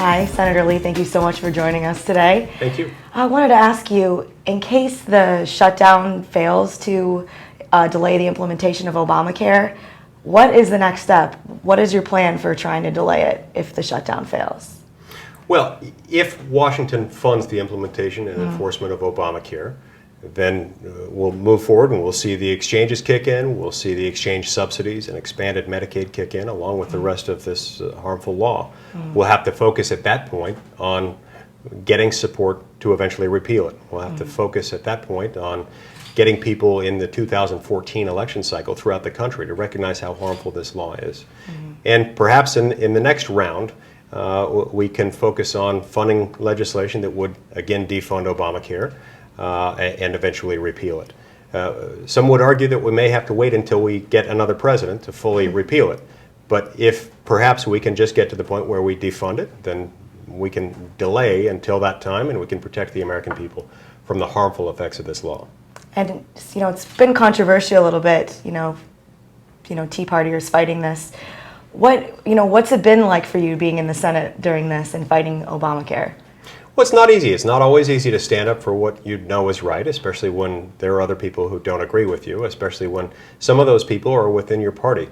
Hi, Senator Lee. Thank you so much for joining us today. Thank you. I wanted to ask you, in case the shutdown fails to delay the implementation of Obamacare, what is the next step? What is your plan for trying to delay it if the shutdown fails? Well, if Washington funds the implementation and enforcement of Obamacare, then we'll move forward and we'll see the exchanges kick in, we'll see the exchange subsidies and expanded Medicaid kick in along with the rest of this harmful law. We'll have to focus at that point on getting support to eventually repeal it. We'll have to focus at that point on getting people in the 2014 election cycle throughout the country to recognize how harmful this law is. And perhaps in the next round, we can focus on funding legislation that would, again, defund Obamacare and eventually repeal it. Some would argue that we may have to wait until we get another president to fully repeal it. But if perhaps we can just get to the point where we defund it, then we can delay until that time and we can protect the American people from the harmful effects of this law. And it's been controversial a little bit. Tea Partiers fighting this. What's it been like for you being in the Senate during this and fighting Obamacare? Well, it's not easy. It's not always easy to stand up for what you know is right, especially when there are other people who don't agree with you, especially when some of those people are within your party.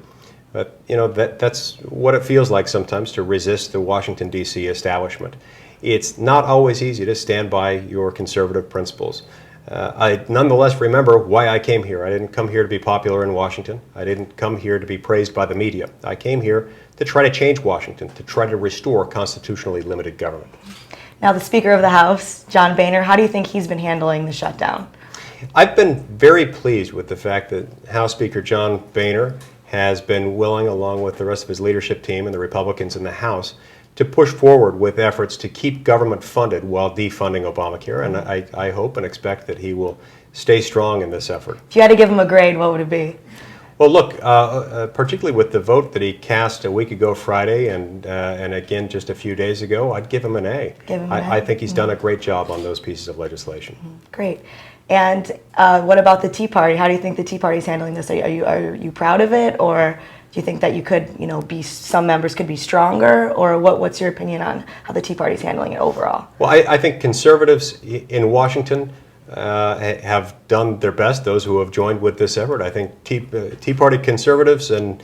But that's what it feels like sometimes to resist the Washington, D.C. establishment. It's not always easy to stand by your conservative principles. I nonetheless remember why I came here. I didn't come here to be popular in Washington. I didn't come here to be praised by the media. I came here to try to change Washington, to try to restore constitutionally limited government. Now, the Speaker of the House, John Boehner, how do you think he's been handling the shutdown? I've been very pleased with the fact that House Speaker John Boehner has been willing, along with the rest of his leadership team and the Republicans in the House, to push forward with efforts to keep government funded while defunding Obamacare. And I hope and expect that he will stay strong in this effort. If you had to give him a grade, what would it be? Well, look, particularly with the vote that he cast a week ago Friday and again just a few days ago, I'd give him an A. I think he's done a great job on those pieces of legislation. Great. And what about the Tea Party? How do you think the Tea Party is handling this? Are you proud of it, or do you think that you could, some members could be stronger, or what's your opinion on how the Tea Party is handling it overall? Well, I think conservatives in Washington have done their best, those who have joined with this effort. I think Tea Party conservatives and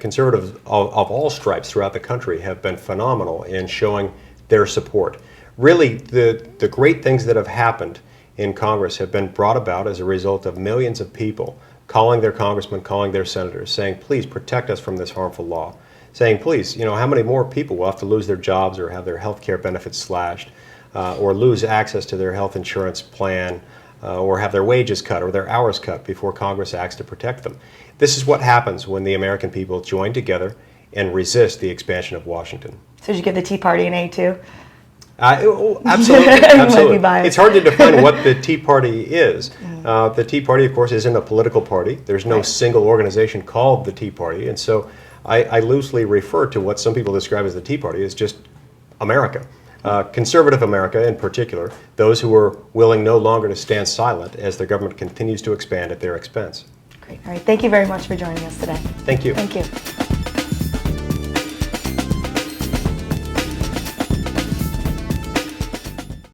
conservatives of all stripes throughout the country have been phenomenal in showing their support. Really, the great things that have happened in Congress have been brought about as a result of millions of people calling their congressmen, calling their senators, saying, please protect us from this harmful law. Saying, please, how many more people will have to lose their jobs or have their health care benefits slashed, or lose access to their health insurance plan, or have their wages cut or their hours cut before Congress acts to protect them. This is what happens when the American people join together and resist the expansion of Washington. So did you give the Tea Party an A too? Absolutely. It's hard to define what the Tea Party is. The Tea Party, of course, isn't a political party. There's no single organization called the Tea Party, and so I loosely refer to what some people describe as the Tea Party as just America. Conservative America in particular, those who are willing no longer to stand silent as their government continues to expand at their expense. Great. All right. Thank you very much for joining us today. Thank you. Thank you.